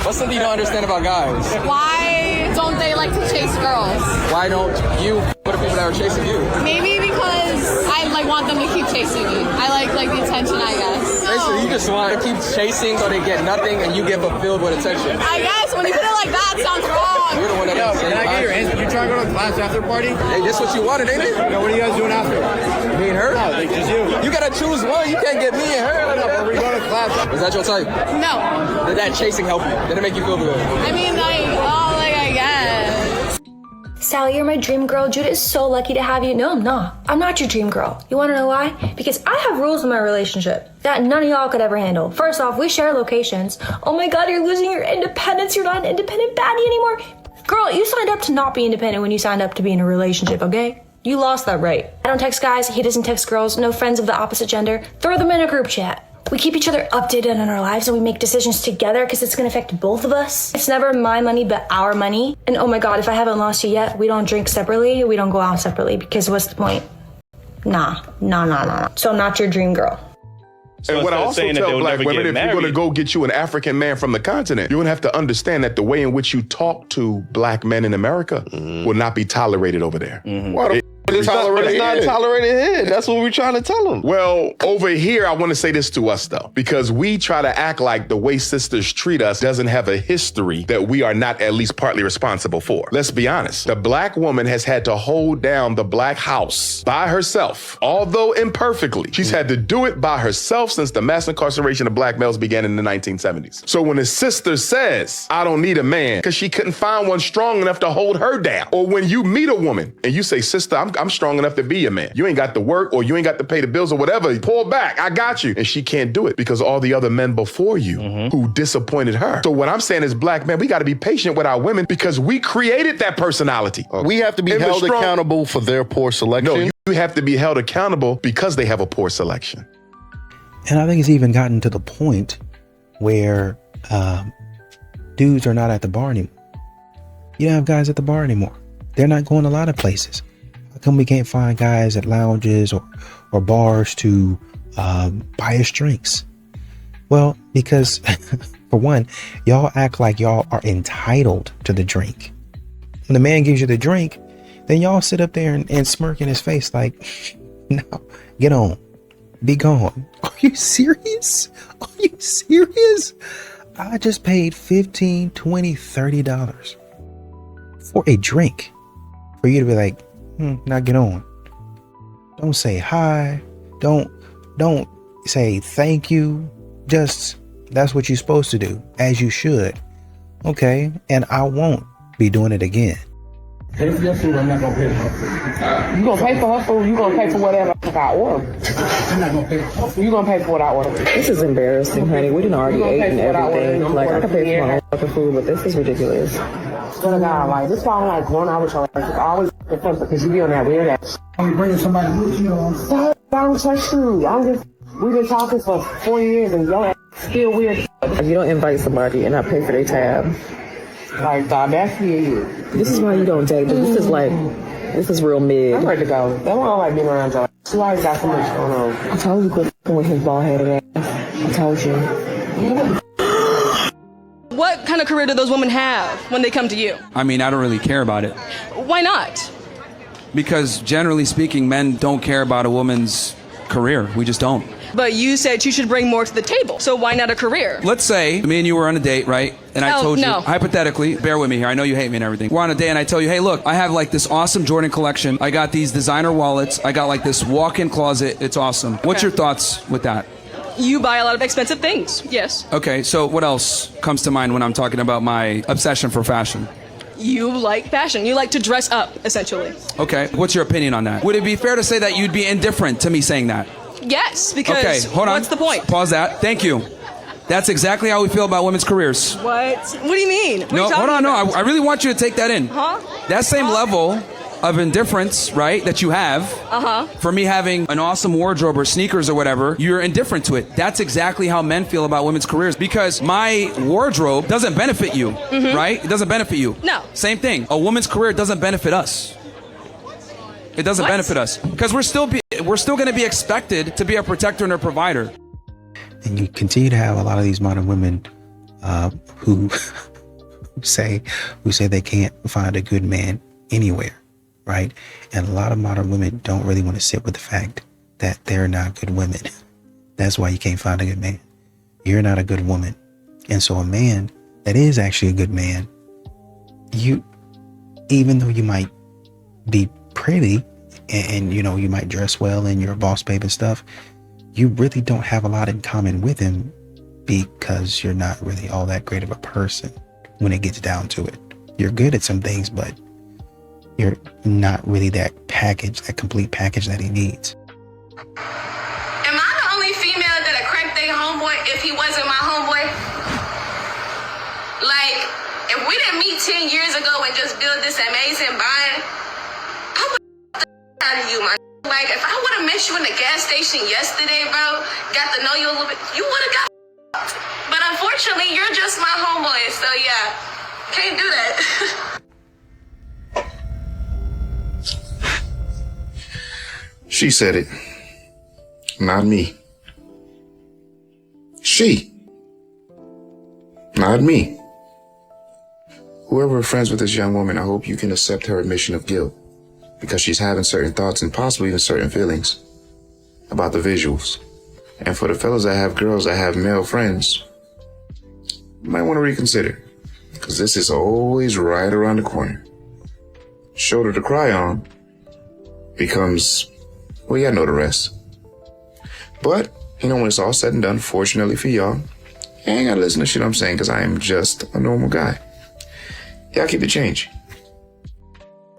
What's something you don't understand about guys? Why don't they like to chase girls? Why don't you with the people that are chasing you? Maybe because I like want them to keep chasing me. I like the attention, I guess. Basically, you just want to keep chasing so they get nothing and you get fulfilled with attention. I guess when you put it like that, it sounds wrong. You're the one that Yo, can I get your answer? You trying to go to a class after party? Hey, this what you wanted, ain't it? Yo, what are you guys doing after? Me and her? No, like just you. You gotta choose one. You can't get me and her. Are we going to class? Is that your type? No. Did that chasing help you? Did it make you feel good? I mean, like, well, like, I guess. Sally, you're my dream girl. Judah is so lucky to have you. No, I'm not. I'm not your dream girl. You want to know why? Because I have rules in my relationship that none of y'all could ever handle. First off, we share locations. Oh my God, you're losing your independence. You're not an independent baddie anymore. Girl, you signed up to not be independent when you signed up to be in a relationship, okay? You lost that right. I don't text guys. He doesn't text girls. No friends of the opposite gender. Throw them in a group chat. We keep each other updated on our lives and we make decisions together because it's going to affect both of us. It's never my money, but our money. And oh my God, if I haven't lost you yet, we don't drink separately. We don't go out separately because what's the point? Nah. So I'm not your dream girl. So and what I also tell black women, if you're going to go get you an African man from the continent, you're going to have to understand that the way in which you talk to black men in America will not be tolerated over there. It's not tolerated here. That's what we're trying to tell them. Well, over here, I want to say this to us, though, because we try to act like the way sisters treat us doesn't have a history that we are not at least partly responsible for. Let's be honest. The black woman has had to hold down the black house by herself, although imperfectly. She's had to do it by herself since the mass incarceration of black males began in the 1970s. So when a sister says, I don't need a man, because she couldn't find one strong enough to hold her down, or when you meet a woman and you say, sister, I'm strong enough to be a man. You ain't got to work or you ain't got to pay the bills or whatever. Pull back. I got you. And she can't do it because all the other men before you who disappointed her. So what I'm saying is, black men, we got to be patient with our women because we created that personality. We have to be held accountable for their poor selection. No, you have to be held accountable because they have a poor selection. And I think it's even gotten to the point where dudes are not at the bar anymore. You don't have guys at the bar anymore. They're not going a lot of places. How come we can't find guys at lounges or bars to buy us drinks? Well, because for one, y'all act like y'all are entitled to the drink. When the man gives you the drink, then y'all sit up there and smirk in his face like, no, get on, be gone. Are you serious? Are you serious? I just paid $15, $20, $30 for a drink for you to be like, now get on. Don't say hi. Don't say thank you. Just, that's what you're supposed to do, as you should. Okay, and I won't be doing it again. Pay for your food, I'm not gonna pay for her food. You gonna pay for her food, you gonna pay for whatever I order. I'm not gonna pay for her food. You gonna pay for what I order. This is embarrassing, honey. We didn't already ate and everything. Like, I can pay for my own fucking food, but this is ridiculous. Swear to God, like, this is why I'm like going out with your ass. It's always the first because you be on that weird ass. I'm bringing somebody with you on. I don't touch you. We've been talking for 4 years and your ass still weird. If you don't invite somebody and I pay for their tab. Like, the audacity of you. This is why you don't date. This is real mid. I'm ready to go. That one don't like being around your ass. You always got so much going on. I told you quit with his bald-headed ass. I told you. What kind of career do those women have when they come to you? I mean, I don't really care about it. Why not? Because generally speaking, men don't care about a woman's career. We just don't. But you said you should bring more to the table. So why not a career? Let's say me and you were on a date, right? And I told you, hypothetically, bear with me here. I know you hate me and everything. We're on a date and I tell you, hey, look, I have like this awesome Jordan collection. I got these designer wallets. I got like this walk-in closet. It's awesome. What's your thoughts with that? You buy a lot of expensive things. Yes. Okay, so what else comes to mind when I'm talking about my obsession for fashion? You like fashion. You like to dress up, essentially. Okay, what's your opinion on that? Would it be fair to say that you'd be indifferent to me saying that? Yes, because okay, hold on. What's the point? Pause that. Thank you. That's exactly how we feel about women's careers. What? What do you mean? What no, hold on. No, I really want you to take that in. Huh? That same level of indifference, right, that you have, for me having an awesome wardrobe or sneakers or whatever, you're indifferent to it. That's exactly how men feel about women's careers because my wardrobe doesn't benefit you, right? It doesn't benefit you. No. Same thing. A woman's career doesn't benefit us. It doesn't benefit us because we're still going to be expected to be a protector and a provider. And you continue to have a lot of these modern women who say they can't find a good man anywhere, right? And a lot of modern women don't really want to sit with the fact that they're not good women. That's why you can't find a good man. You're not a good woman. And so a man that is actually a good man, even though you might be pretty and you know, you might dress well and you're a boss babe and stuff, you really don't have a lot in common with him because you're not really all that great of a person when it gets down to it. You're good at some things, but you're not really that complete package that he needs. Am I the only female that'll crack their homeboy if he wasn't my homeboy? Like, if we didn't meet 10 years ago and just build this amazing bond, I would out of you, my. Like, if I would have met you in the gas station yesterday, bro, got to know you a little bit, you would have got. But unfortunately, you're just my homeboy, so yeah, can't do that. She said it, not me. She, not me. Whoever is friends with this young woman, I hope you can accept her admission of guilt, because she's having certain thoughts and possibly even certain feelings about the visuals. And for the fellas that have girls that have male friends, you might want to reconsider, because this is always right around the corner. Shoulder to cry on becomes, well, y'all know the rest. But, you know, when it's all said and done, fortunately for y'all, you ain't gotta listen to shit I'm saying, because I am just a normal guy. Y'all keep the change.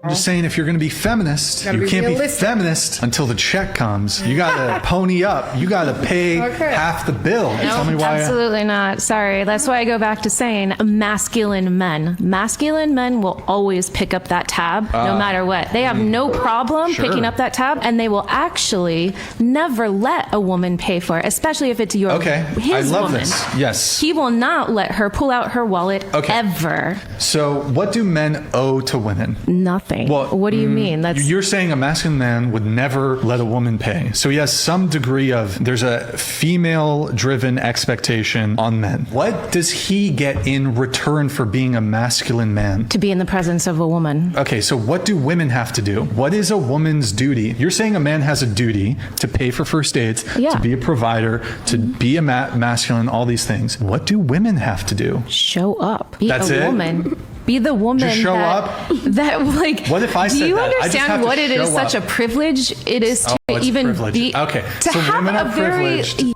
I'm just saying, if you're going to be feminist, you can't be feminist until the check comes. You got to pony up. You got to pay half the bill. No, tell me why. Absolutely not. Sorry. That's why I go back to saying masculine men. Masculine men will always pick up that tab no matter what. They have no problem picking up that tab, and they will actually never let a woman pay for it, especially if it's his I love woman. this. Yes. He will not let her pull out her wallet ever. So what do men owe to women? Nothing. Well, what do you mean? You're saying a masculine man would never let a woman pay. So yes, some degree of, there's a female-driven expectation on men. What does he get in return for being a masculine man? To be in the presence of a woman. Okay, so what do women have to do? What is a woman's duty? You're saying a man has a duty to pay for first dates, to be a provider, to be a masculine, all these things. What do women have to do? Show up. Be That's a it? woman. Be the woman Just show up. What if I said that? Do you I just understand have to what it is? show Such up. a privilege it is to even be. Okay, to so have women are a very. privileged. A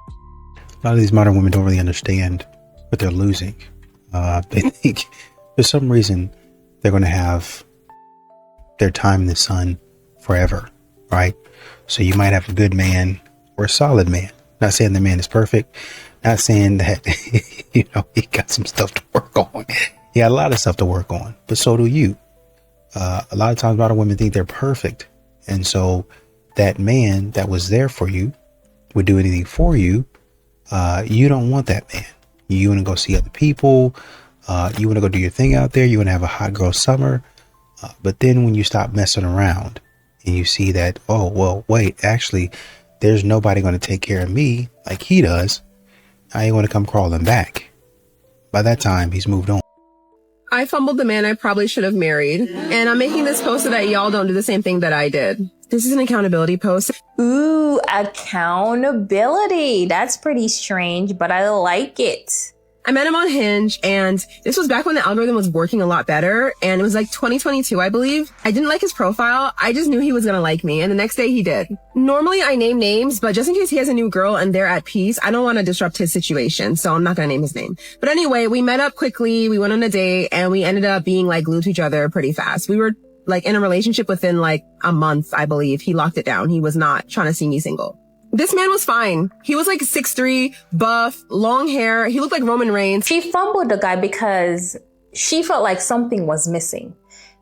lot of these modern women don't really understand what they're losing. They think for some reason they're going to have their time in the sun forever, right? So you might have a good man or a solid man. Not saying the man is perfect. Not saying that, you know, he got some stuff to work on. He got a lot of stuff to work on, but so do you. A lot of times modern women think they're perfect. And so that man that was there for you would do anything for you. You don't want that man. You want to go see other people. You want to go do your thing out there. You want to have a hot girl summer. But then when you stop messing around and you see that, oh, well, wait, actually, there's nobody going to take care of me like he does. I ain't going to come crawling back. By that time, he's moved on. I fumbled the man I probably should have married. And I'm making this post so that y'all don't do the same thing that I did. This is an accountability post. Ooh, accountability. That's pretty strange, but I like it. I met him on Hinge, and this was back when the algorithm was working a lot better, and it was like 2022, I believe. I didn't like his profile. I just knew he was gonna like me, and the next day he did. Normally I name names, but just in case he has a new girl and they're at peace, I don't want to disrupt his situation, so I'm not gonna name his name. But anyway, we met up quickly, we went on a date, and we ended up being like glued to each other pretty fast. We were like in a relationship within like a month, I believe. He locked it down. He was not trying to see me single. This man was fine. He was like 6'3", buff, long hair. He looked like Roman Reigns. She fumbled the guy because she felt like something was missing.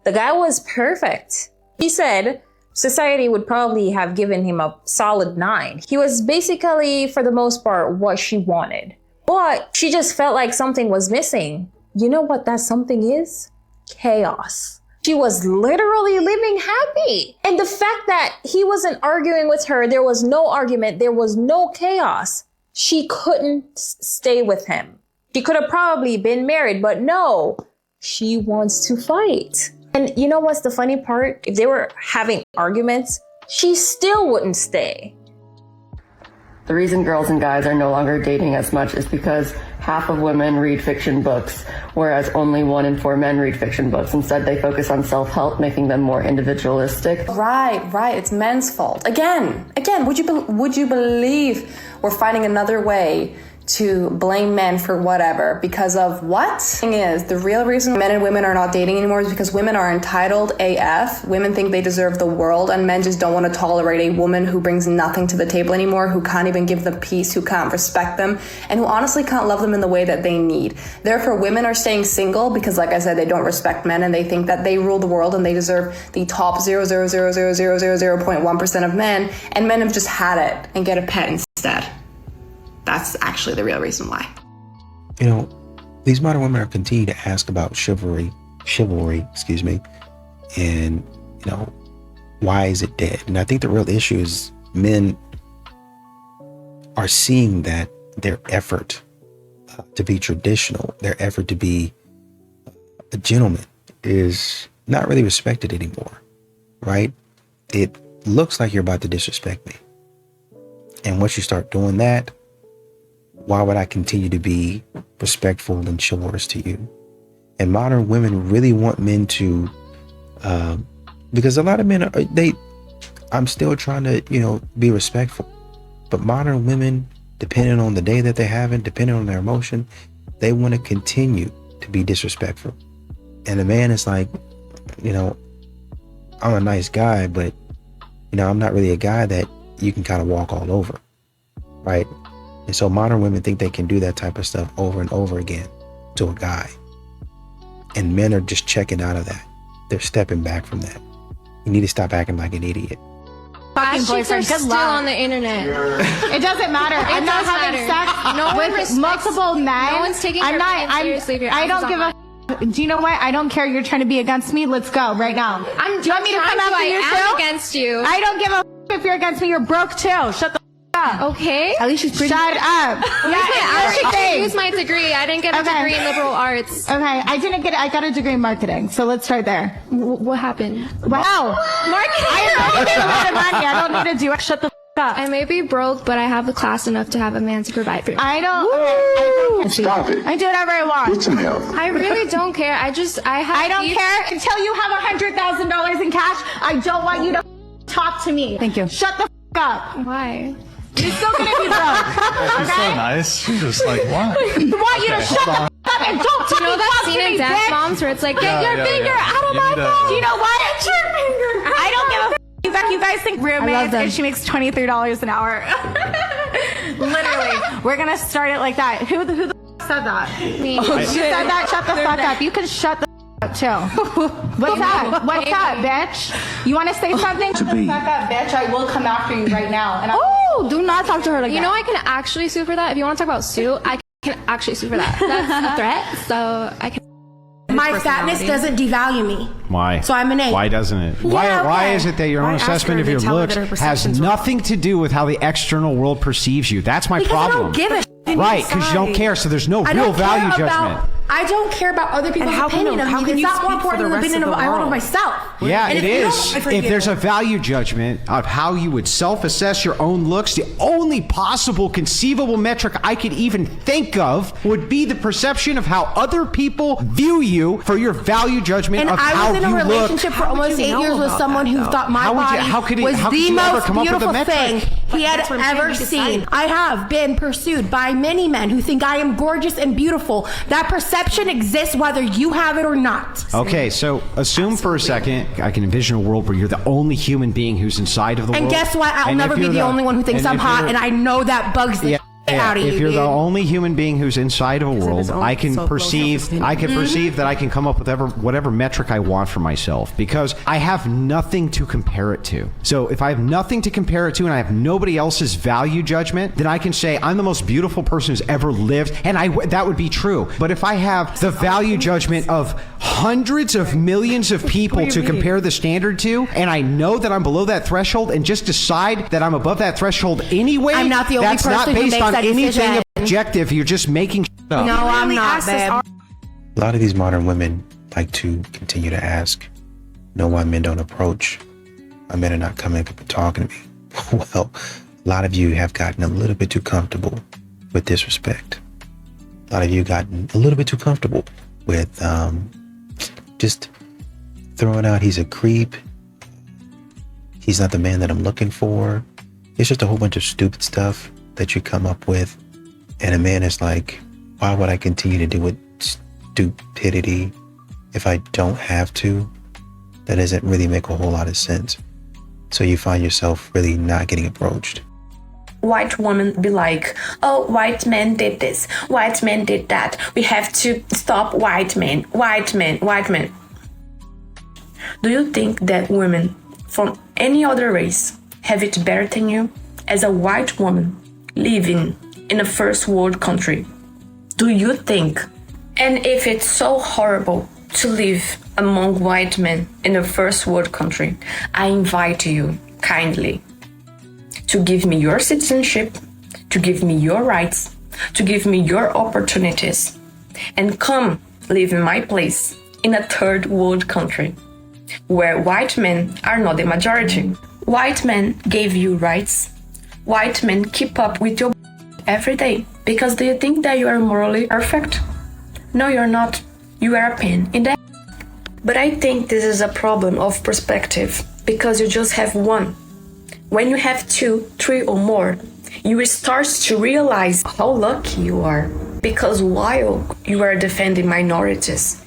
The guy was perfect. He said society would probably have given him a solid 9. He was basically, for the most part, what she wanted. But she just felt like something was missing. You know what that something is? Chaos. She was literally living happy. And the fact that he wasn't arguing with her, there was no argument, there was no chaos. She couldn't stay with him. She could have probably been married, but no, she wants to fight. And you know what's the funny part? If they were having arguments, she still wouldn't stay. The reason girls and guys are no longer dating as much is because half of women read fiction books, whereas only 1 in 4 men read fiction books. Instead, they focus on self-help, making them more individualistic. Right. It's men's fault. Again, would you believe we're finding another way to blame men for whatever because of what? Thing is, the real reason men and women are not dating anymore is because women are entitled AF. Women think they deserve the world, and men just don't want to tolerate a woman who brings nothing to the table anymore, who can't even give them peace, who can't respect them, and who honestly can't love them in the way that they need. Therefore, women are staying single because, like I said, they don't respect men, and they think that they rule the world and they deserve the top 0.00000.1% of men, and men have just had it and get a pet instead. That's actually the real reason why. You know, these modern women are continuing to ask about chivalry, and, you know, why is it dead? And I think the real issue is men are seeing that their effort to be traditional, their effort to be a gentleman is not really respected anymore, right? It looks like you're about to disrespect me. And once you start doing that, why would I continue to be respectful and chivalrous to you? And modern women really want men to, because a lot of men I'm still trying to, you know, be respectful. But modern women, depending on the day that they're having, depending on their emotion, they want to continue to be disrespectful. And the man is like, you know, I'm a nice guy, but, you know, I'm not really a guy that you can kind of walk all over, right? And so modern women think they can do that type of stuff over and over again to a guy. And men are just checking out of that. They're stepping back from that. You need to stop acting like an idiot. Fucking boyfriend, good luck. On the internet. It doesn't matter. I'm not having sex with multiple men. No one's taking your seriously. I don't give a. Do you know what? I don't care. You're trying to be against me. Let's go right now. Do you want me to come after you too? Against you. I don't give a if you're against me. You're broke too. Shut the up. Okay. At least she's pretty. Shut up. I use my degree. I didn't get a degree in liberal arts. Okay. I didn't get it. I got a degree in marketing. So let's start there. What happened? Wow. Marketing. I make a lot of money. I don't need to do it. Shut the up. I may be broke, but I have the class enough to have a man to provide for me. I don't. Stop it. I do whatever I want. Get some help. I really don't care. I don't care until you have $100,000 in cash. I don't want you to talk to me. Thank you. Shut the up. Why? You're still gonna be broke. She's so nice. She's just like, what? I want you to shut the up and don't Do you know that scene in Dance Moms where it's like, get your finger out of my mouth? Do you know what? Get your finger. I don't give a you guys think roommates and she makes $23 an hour. Literally. We're gonna start it like that. Who the said that? Me. You said that? Shut the fuck up. You can shut the up too. What's up? What's up, bitch? You want to say something? Shut the fuck up, bitch. I will come after you right now. And do not talk to her like that. You know I can actually sue for that. If you want to talk about sue, I can actually sue for that. That's a threat, so I can. My fatness doesn't devalue me. Why? So I'm an A. Why doesn't it? Yeah, why is it that your own assessment of your looks has nothing to do with how the external world perceives you? That's my problem. I don't give a right, because you don't care, so there's no real value judgment. I don't care about other people's opinion of me. It's not more important than the opinion of myself. Yeah, it is. If there's a value judgment of how you would self-assess your own looks, the only possible conceivable metric I could even think of would be the perception of how other people view you for your value judgment of how you look. And I was in a relationship for almost 8 years with someone who thought my body was the most beautiful thing he had ever seen. I have been pursued by many men who think I am gorgeous and beautiful. That perception exists whether you have it or not. Okay, so assume for a second I can envision a world where you're the only human being who's inside of the world. And guess what? I'll never be the only one who thinks I'm hot, and I know that bugs the out of you. If you're the only human being who's inside of a world, I can perceive that I can come up with whatever metric I want for myself because I have nothing to compare it to. So if I have nothing to compare it to and I have nobody else's value judgment, then I can say I'm the most beautiful person who's ever lived, and that would be true. But if I have the value judgment of hundreds of millions of people to compare the standard to, and I know that I'm below that threshold and just decide that I'm above that threshold anyway. I'm not the only That's not person who based makes on that anything decision. objective. You're just making up. No, I'm not, babe. A lot of these modern women like to continue to ask, know why men don't approach, why men are not coming up and talking to me. Well, a lot of you have gotten a little bit too comfortable with disrespect. A lot of you gotten a little bit too comfortable with just throwing out, he's a creep, he's not the man that I'm looking for. It's just a whole bunch of stupid stuff that you come up with. And a man is like, why would I continue to do it? Stupidity if I don't have to? That doesn't really make a whole lot of sense. So you find yourself really not getting approached. White women be like, oh, white men did this, white men did that, we have to stop white men, white men, white men. Do you think that women from any other race have it better than you? As a white woman living in a first world country, do you think? And if it's so horrible to live among white men in a first world country, I invite you kindly to give me your citizenship, to give me your rights, to give me your opportunities, and come live in my place in a third world country where white men are not the majority. White men gave you rights. White men keep up with your every day. Because do you think that you are morally perfect? No, you're not. You are a pain in the. But I think this is a problem of perspective, because you just have one. When you have 2, 3 or more, you will start to realize how lucky you are. Because while you are defending minorities,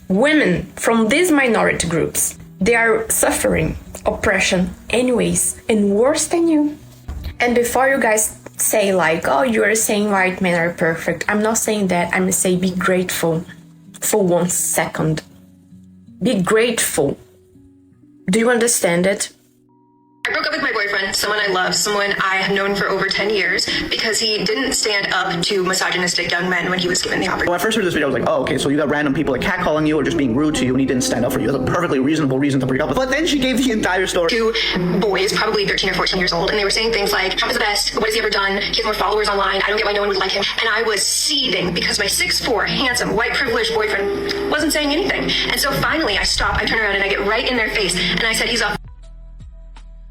women from these minority groups, they are suffering oppression anyways, and worse than you. And before you guys say like, oh, you are saying white men are perfect, I'm not saying that. I'm saying be grateful for 1 second. Be grateful. Do you understand it? I broke up with my boyfriend, someone I love, someone I have known for over 10 years, because he didn't stand up to misogynistic young men when he was given the opportunity. When I first heard this video, I was like, oh, okay, so you got random people like catcalling you or just being rude to you and he didn't stand up for you. That's a perfectly reasonable reason to break up with. But then she gave the entire story. 2 boys, probably 13 or 14 years old, and they were saying things like, Trump is the best, what has he ever done? He has more followers online, I don't get why no one would like him. And I was seething because my 6'4", handsome, white privileged boyfriend wasn't saying anything. And so finally I stop, I turn around and I get right in their face, and I said, he's a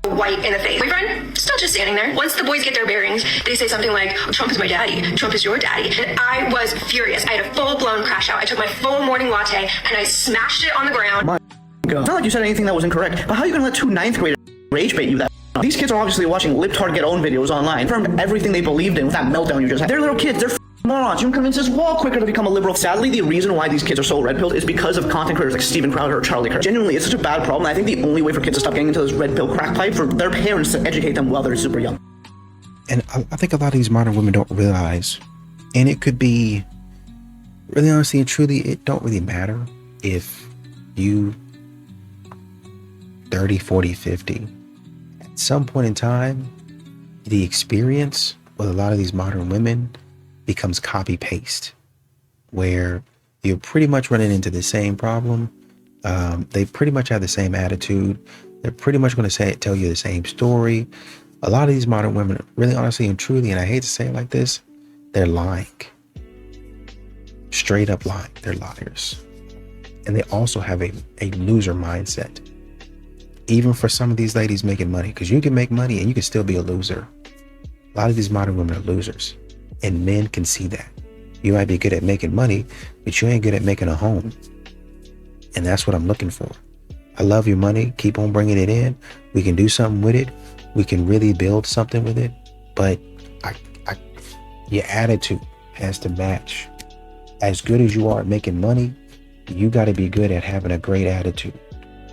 white in the face. Boyfriend, still just standing there. Once the boys get their bearings, they say something like, oh, Trump is my daddy, Trump is your daddy. And I was furious. I had a full-blown crash out. I took my full morning latte and I smashed it on the ground. My God. It's not like you said anything that was incorrect, but how are you gonna let 2 9th graders rage bait you that? These kids are obviously watching libtard get own videos online, from everything they believed in with that meltdown you just had. They're little kids, they're morons. You can convince this wall quicker to become a liberal. Sadly, the reason why these kids are so red-pilled is because of content creators like Steven Crowder or Charlie Kirk. Genuinely, it's such a bad problem. I think the only way for kids to stop getting into this red pill crack pipe for their parents to educate them while they're super young. And I think a lot of these modern women don't realize, and it could be, really honestly and truly, it don't really matter if you 30, 40, 50. At some point in time, the experience with a lot of these modern women becomes copy paste, where you're pretty much running into the same problem. They pretty much have the same attitude. They're pretty much going to tell you the same story. A lot of these modern women, really honestly and truly, and I hate to say it like this, they're lying. Straight up lying. They're liars. And they also have a loser mindset. Even for some of these ladies making money, because you can make money and you can still be a loser. A lot of these modern women are losers. And men can see that. You might be good at making money, but you ain't good at making a home. And that's what I'm looking for. I love your money. Keep on bringing it in. We can do something with it. We can really build something with it. But your attitude has to match. As good as you are at making money, you got to be good at having a great attitude.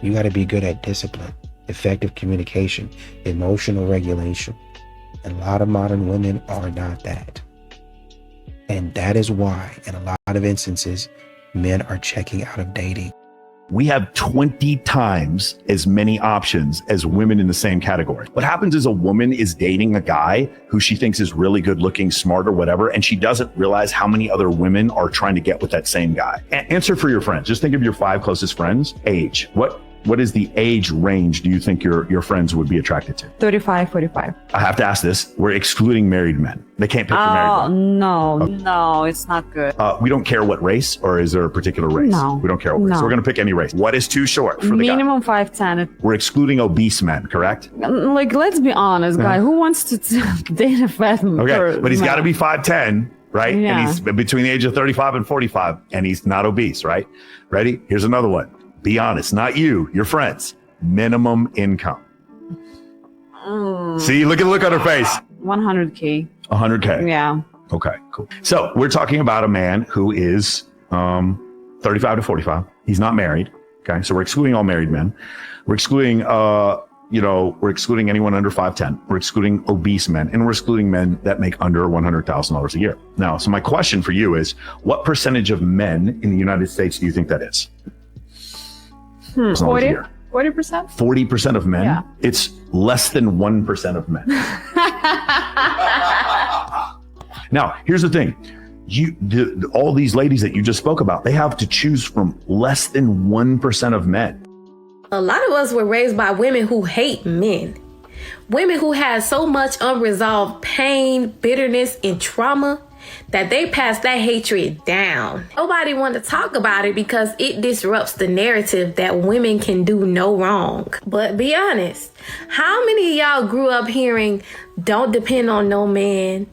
You got to be good at discipline, effective communication, emotional regulation. And a lot of modern women are not that. And that is why, in a lot of instances, men are checking out of dating. we have 20 times as many options as women in the same category. What happens is a woman is dating a guy who she thinks is really good looking, smart or whatever, and she doesn't realize how many other women are trying to get with that same guy. Answer for your friends. Just think of your 5 closest friends. Age. What is the age range do you think your friends would be attracted to? 35, 45. I have to ask this. We're excluding married men. They can't pick the married men. No, it's not good. We don't care what race, or is there a particular race? No. We don't care what race. So we're going to pick any race. What is too short for the guy? Minimum 5'10". We're excluding obese men, correct? Like, let's be honest, guy. Who wants to date a fat man? Okay, but he's got to be 5'10", right? Yeah. And he's between the age of 35 and 45, and he's not obese, right? Ready? Here's another one. Be honest, not you, your friends. Minimum income. See, look at the look on her face. 100K. 100K. Yeah. Okay, cool. So we're talking about a man who is 35 to 45. He's not married. Okay, so we're excluding all married men. We're excluding, we're excluding anyone under 5'10". We're excluding obese men, and we're excluding men that make under $100,000 a year. Now, so my question for you is, what percentage of men in the United States do you think that is? 40%? 40% of men? Yeah. It's less than 1% of men. Now, here's the thing. All these ladies that you just spoke about, they have to choose from less than 1% of men. A lot of us were raised by women who hate men. Women who had so much unresolved pain, bitterness, and trauma that they passed that hatred down. Nobody wanted to talk about it because it disrupts the narrative that women can do no wrong. But be honest, how many of y'all grew up hearing, don't depend on no man,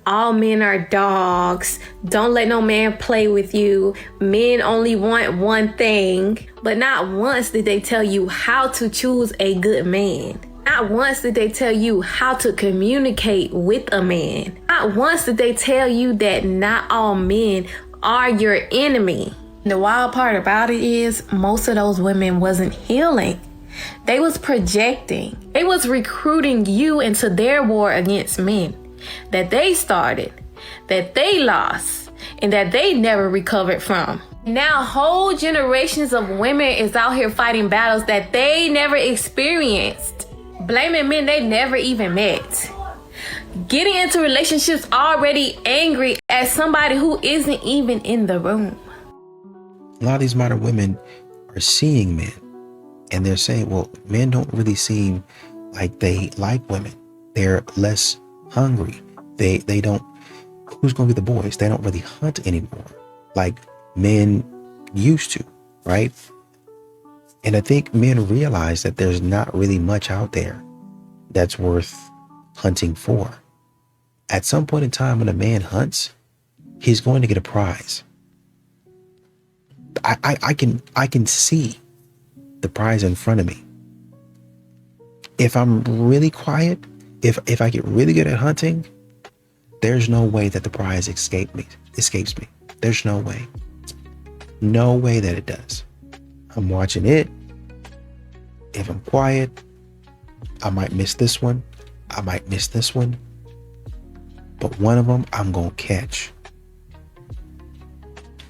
all men are dogs, don't let no man play with you, men only want one thing, but not once did they tell you how to choose a good man. Not once did they tell you how to communicate with a man. Not once did they tell you that not all men are your enemy. The wild part about it is most of those women wasn't healing. They was projecting. They was recruiting you into their war against men that they started, that they lost, and that they never recovered from. Now whole generations of women is out here fighting battles that they never experienced. Blaming men they never even met. Getting into relationships already angry at somebody who isn't even in the room. A lot of these modern women are seeing men and they're saying, well, men don't really seem like they like women. They're less hungry. They don't, who's going to be the boys? They don't really hunt anymore like men used to, right? And I think men realize that there's not really much out there that's worth hunting for. At some point in time, when a man hunts, he's going to get a prize. I can see the prize in front of me. If I'm really quiet, if I get really good at hunting, there's no way that the prize escapes me. There's no way. No way that it does. I'm watching it. If I'm quiet, I might miss this one. I might miss this one. But one of them I'm going to catch.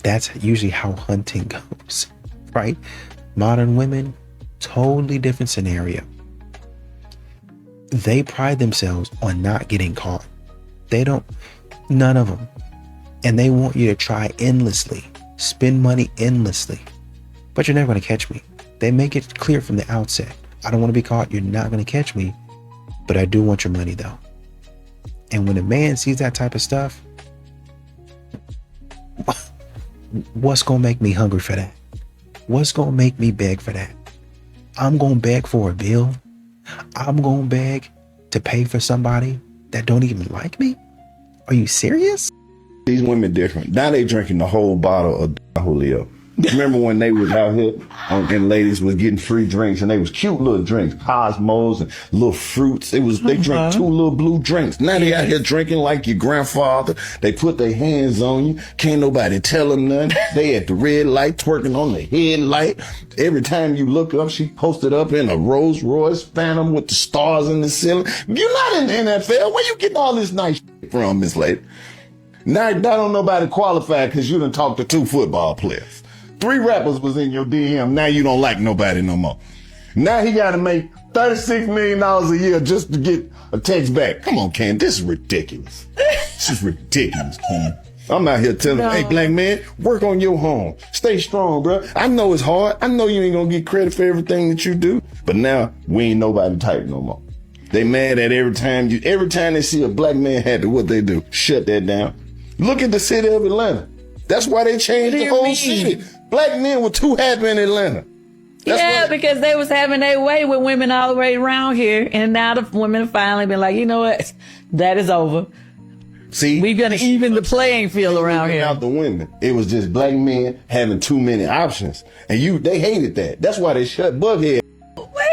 That's usually how hunting goes, right? Modern women, totally different scenario. They pride themselves on not getting caught. None of them. And they want you to try endlessly, spend money endlessly, but you're never going to catch me. They make it clear from the outset. I don't want to be caught. You're not going to catch me, but I do want your money though. And when a man sees that type of stuff, what's going to make me hungry for that? What's going to make me beg for that? I'm going to beg for a bill. I'm going to beg to pay for somebody that don't even like me. Are you serious? These women different. Now they drinking the whole bottle of Julio. Remember when they was out here and ladies was getting free drinks and they was cute little drinks, Cosmos and little fruits. They drank 2 little blue drinks. Now they out here drinking like your grandfather. They put their hands on you. Can't nobody tell them nothing. They at the red light twerking on the headlight. Every time you look up, she posted up in a Rolls Royce Phantom with the stars in the ceiling. You're not in the NFL. Where you getting all this nice shit from, Miss Lady? Now don't nobody qualify because you done talked to 2 football players. 3 rappers was in your DM. Now you don't like nobody no more. Now he got to make $36 million a year just to get a text back. Come on, Ken. This is ridiculous. This is ridiculous, Ken. I'm out here telling you, hey, black man, work on your home. Stay strong, bro. I know it's hard. I know you ain't gonna get credit for everything that you do. But now we ain't nobody type no more. They mad at every time they see a black man happy, what they do? Shut that down. Look at the city of Atlanta. That's why they changed the whole city. Black men were too happy in Atlanta. Because they was having their way with women all the way around here, and now the women finally been like, you know what, that is over. See, we're gonna even the playing field around here. Out the women, it was just black men having too many options, and they hated that. That's why they shut Buckhead.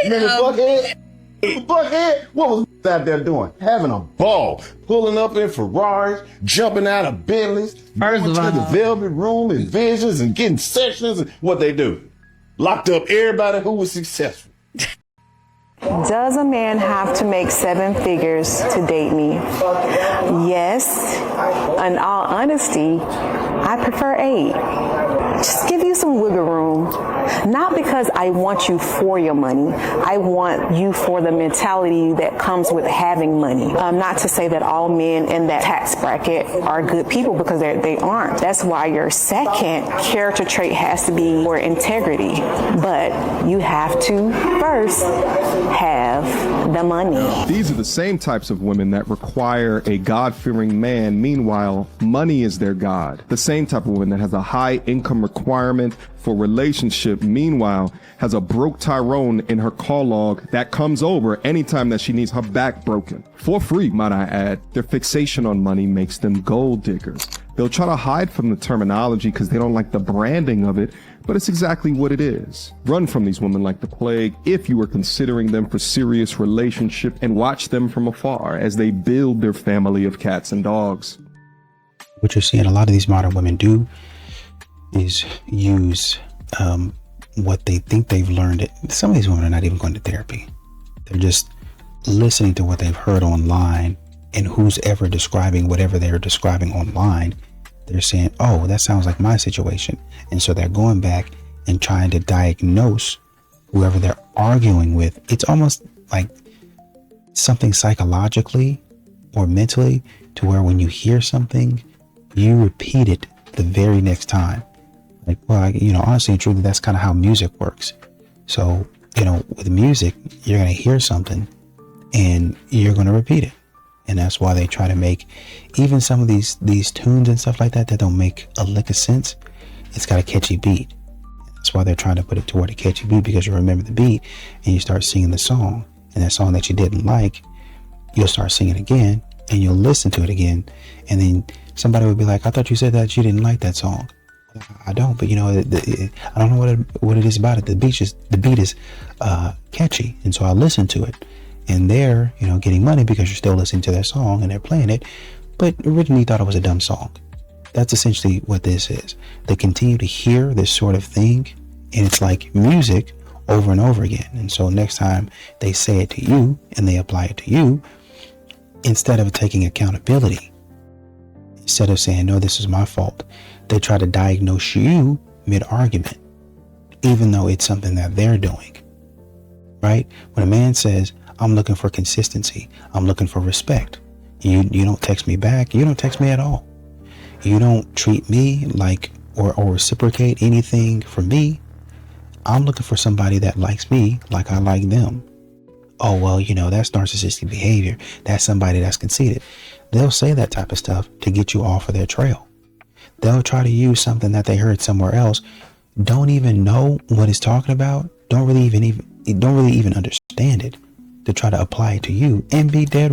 Remember Buckhead? Buckhead, what was out there doing? Having a ball, pulling up in Ferraris, jumping out of Bentleys, going to the Velvet Room and Visions and getting sessions. And what they do? Locked up everybody who was successful. Does a man have to make 7 figures to date me? Yes. In all honesty, I prefer 8. Just give you some wiggle room. Not because I want you for your money. I want you for the mentality that comes with having money. Not to say that all men in that tax bracket are good people, because they aren't. That's why your second character trait has to be more integrity. But you have to first have the money. These are the same types of women that require a God-fearing man. Meanwhile, money is their God. The same type of woman that has a high income requirement for relationship, meanwhile, has a broke Tyrone in her call log that comes over anytime that she needs her back broken. For free, might I add. Their fixation on money makes them gold diggers. They'll try to hide from the terminology because they don't like the branding of it, but it's exactly what it is. Run from these women like the plague if you are considering them for serious relationship, and watch them from afar as they build their family of cats and dogs. What you're seeing a lot of these modern women do is use what they think they've learned. Some of these women are not even going to therapy. They're just listening to what they've heard online, and who's ever describing whatever they're describing online, they're saying, oh, that sounds like my situation. And so they're going back and trying to diagnose whoever they're arguing with. It's almost like something psychologically or mentally, to where when you hear something, you repeat it the very next time. Like, well, honestly and truly, that's kind of how music works. So, with music, you're going to hear something and you're going to repeat it. And that's why they try to make even some of these tunes and stuff like that don't make a lick of sense. It's got a catchy beat. That's why they're trying to put it toward a catchy beat, because you remember the beat and you start singing the song. And that song that you didn't like, you'll start singing again and you'll listen to it again. And then somebody would be like, I thought you said that you didn't like that song. I don't, but I don't know what it is about it. The beat is catchy, and so I listen to it. And they're getting money because you're still listening to their song and they're playing it, but originally thought it was a dumb song. That's essentially what this is. They continue to hear this sort of thing, and it's like music over and over again. And so next time they say it to you and they apply it to you, instead of taking accountability, instead of saying, no, this is my fault, they try to diagnose you mid-argument, even though it's something that they're doing, right? When a man says, I'm looking for consistency, I'm looking for respect, you don't text me back, you don't text me at all, you don't treat me like or reciprocate anything from me, I'm looking for somebody that likes me like I like them. Oh, well, that's narcissistic behavior, that's somebody that's conceited. They'll say that type of stuff to get you off of their trail. They'll try to use something that they heard somewhere else, don't even know what it's talking about, don't really even understand it, to try to apply it to you and be dead